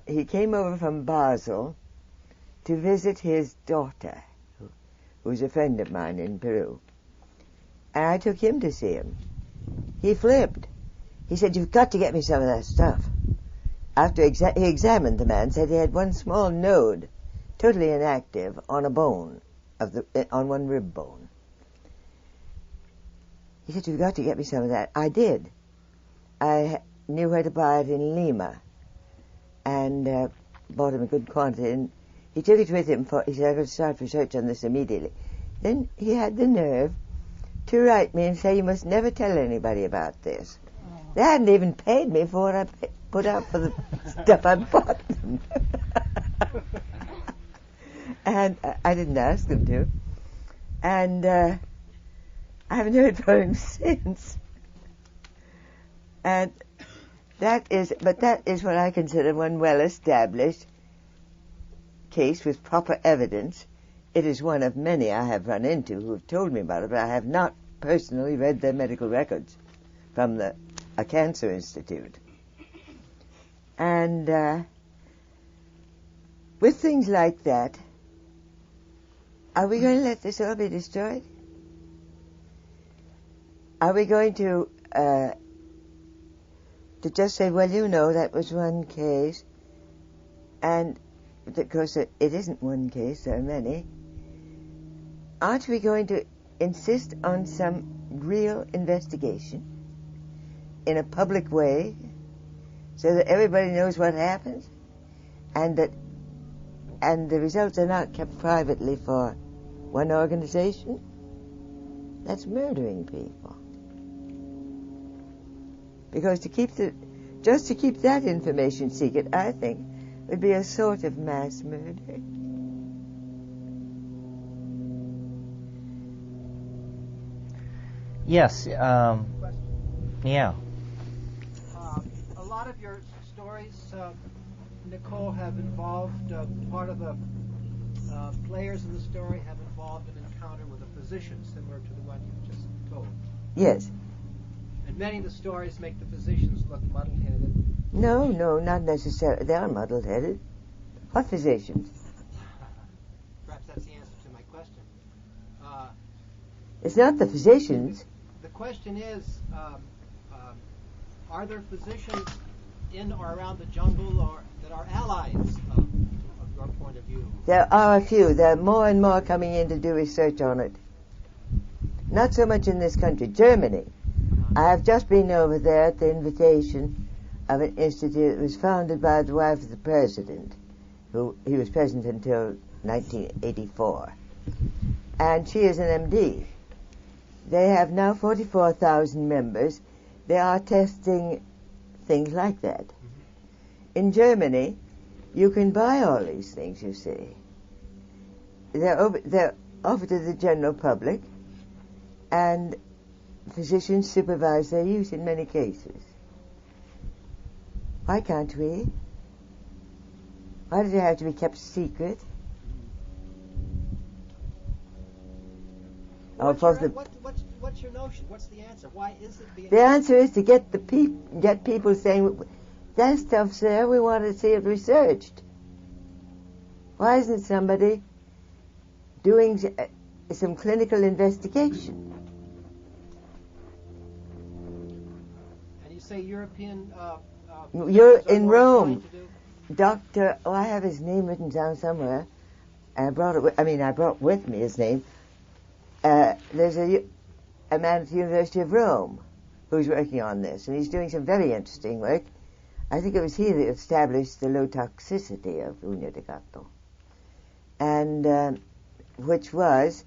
he came over from Basel to visit his daughter, who's a friend of mine in Peru. And I took him to see him. He flipped. He said, "You've got to get me some of that stuff." After he examined the man, said he had one small node, totally inactive, on a bone, on one rib bone. He said, "You've got to get me some of that." I did. I knew where to buy it in Lima, and bought him a good quantity. And he took it with him. He said, "I'm going to start research on this immediately." Then he had the nerve to write me and say, "You must never tell anybody about this." They hadn't even paid me for what I put out for the stuff I bought them. And I didn't ask them to. And I haven't heard from him since. And that is what I consider one well-established case with proper evidence. It is one of many I have run into who have told me about it, but I have not personally read their medical records from a cancer institute. And with things like that, are we going to let this all be destroyed? Are we going to just say, "Well, you know, that was one case," and of course it isn't one case, there are many. Aren't we going to insist on some real investigation in a public way so that everybody knows what happens, and the results are not kept privately for one organization? That's murdering people. Because just to keep that information secret, I think, would be a sort of mass murder. Yes. Yeah. A lot of your stories, Nicole, have involved part of the players in the story have involved an encounter with a physician similar to the one you just told. Yes. And many of the stories make the physicians look muddle-headed. No, not necessarily. They are muddle-headed. What physicians? Perhaps that's the answer to my question. It's not the physicians. The question is, are there physicians in or around the jungle that are allies of your point of view? There are a few. There are more and more coming in to do research on it. Not so much in this country. Germany. I have just been over there at the invitation of an institute that was founded by the wife of the president, he was president until 1984. And she is an MD. They have now 44,000 members. They are testing things like that. In Germany, you can buy all these things, you see. They're offered to the general public, and physicians supervise their use in many cases. Why can't we? Why does it have to be kept secret? What's your notion? What's the answer? Why is it being... The answer is to get people saying, "That stuff's there, we want to see it researched." Why isn't somebody doing some clinical investigation? And you say European... You're in Rome. I have his name written down somewhere. I brought with me his name. There's a man at the University of Rome who's working on this, and he's doing some very interesting work. I think it was he that established the low toxicity of uña de gato, and which was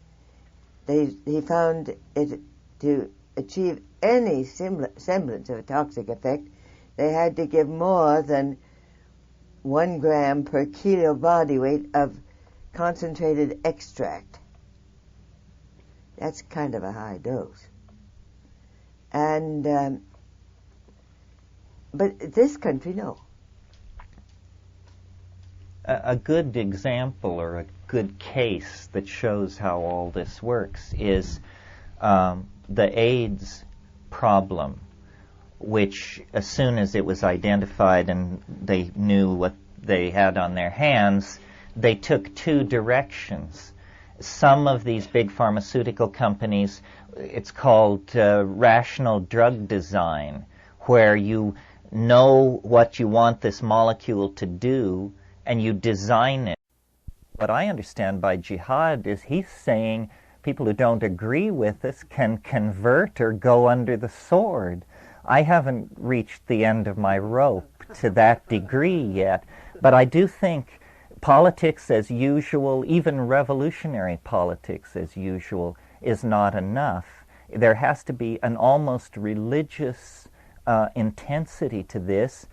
he found it to achieve any semblance of a toxic effect, they had to give more than 1 gram per kilo body weight of concentrated extract. That's kind of a high dose. And but this country, no. A good example or a good case that shows how all this works is the AIDS problem, which as soon as it was identified and they knew what they had on their hands, they took two directions. Some of these big pharmaceutical companies, it's called rational drug design, where you know what you want this molecule to do and you design it. What I understand by jihad is he's saying people who don't agree with us can convert or go under the sword. I haven't reached the end of my rope to that degree yet, but I do think politics as usual, even revolutionary politics as usual, is not enough. There has to be an almost religious intensity to this.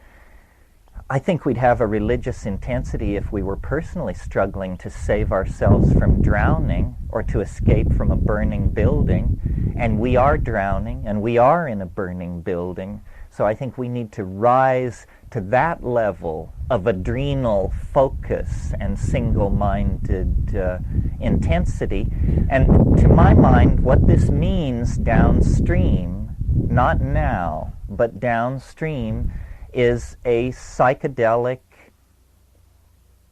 I think we'd have a religious intensity if we were personally struggling to save ourselves from drowning or to escape from a burning building. And we are drowning, and we are in a burning building. So I think we need to rise to that level of adrenal focus and single-minded intensity. And to my mind, what this means downstream, not now, but downstream, is a psychedelic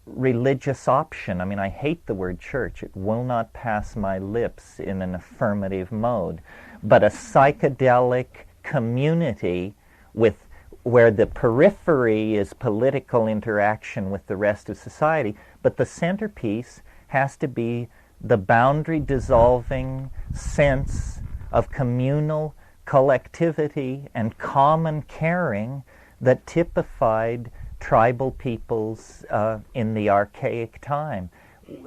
religious option. I mean, I hate the word church. It will not pass my lips in an affirmative mode. But a psychedelic community where the periphery is political interaction with the rest of society, but the centerpiece has to be the boundary-dissolving sense of communal collectivity and common caring that typified tribal peoples in the archaic time.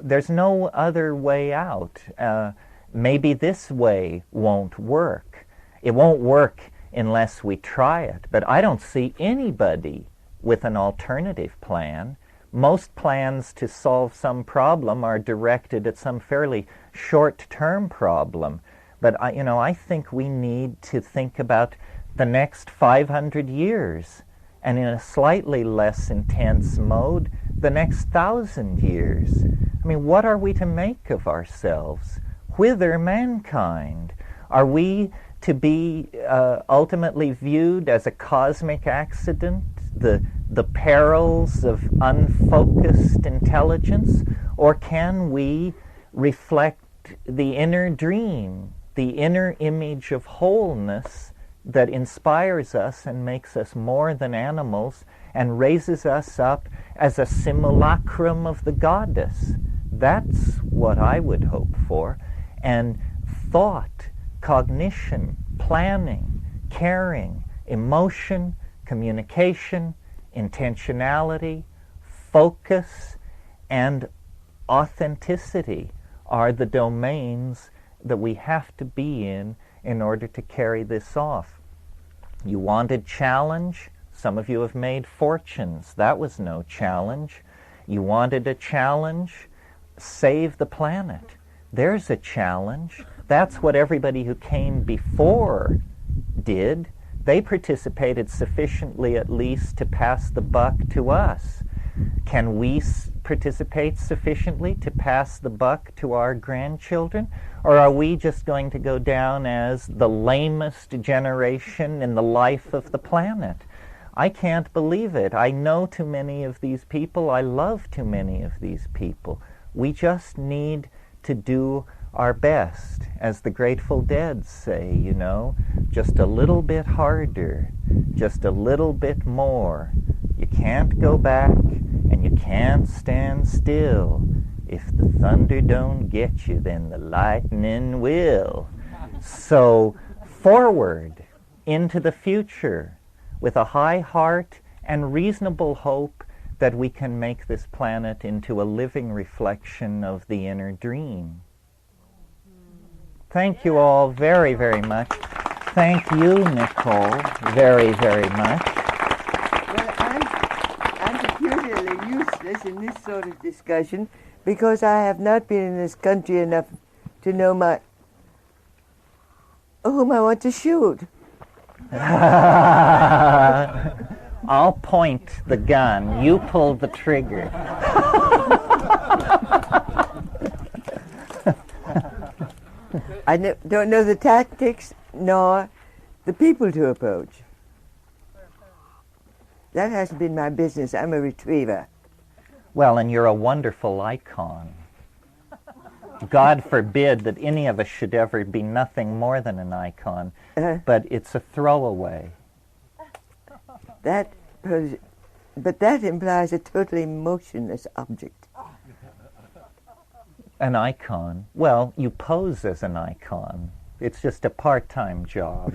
There's no other way out. Maybe this way won't work. It won't work unless we try it. But I don't see anybody with an alternative plan. Most plans to solve some problem are directed at some fairly short-term problem. But I think we need to think about the next 500 years, and in a slightly less intense mode, the next 1,000 years. I mean, what are we to make of ourselves? Whither mankind? Are we to be ultimately viewed as a cosmic accident, the perils of unfocused intelligence? Or can we reflect the inner dream, the inner image of wholeness that inspires us and makes us more than animals and raises us up as a simulacrum of the goddess? That's what I would hope for. And thought, cognition, planning, caring, emotion, communication, intentionality, focus, and authenticity are the domains that we have to be in order to carry this off. You wanted challenge? Some of you have made fortunes. That was no challenge. You wanted a challenge? Save the planet. There's a challenge. That's what everybody who came before did. They participated sufficiently at least to pass the buck to us. Can we participate sufficiently to pass the buck to our grandchildren? Or are we just going to go down as the lamest generation in the life of the planet? I can't believe it. I know too many of these people. I love too many of these people. We just need to do our best. As the Grateful Dead say, just a little bit harder, just a little bit more. You can't go back, and you can't stand still. If the thunder don't get you, then the lightning will. So forward into the future with a high heart and reasonable hope that we can make this planet into a living reflection of the inner dream. Thank you all very, very much. Thank you, Nicole, very, very much. Well, I'm peculiarly useless in this sort of discussion because I have not been in this country enough to know whom I want to shoot. I'll point the gun. You pull the trigger. I don't know the tactics nor the people to approach. That hasn't been my business. I'm a retriever. Well, and you're a wonderful icon. God forbid that any of us should ever be nothing more than an icon, but it's a throwaway. But that implies a totally motionless object. An icon? Well, you pose as an icon. It's just a part-time job.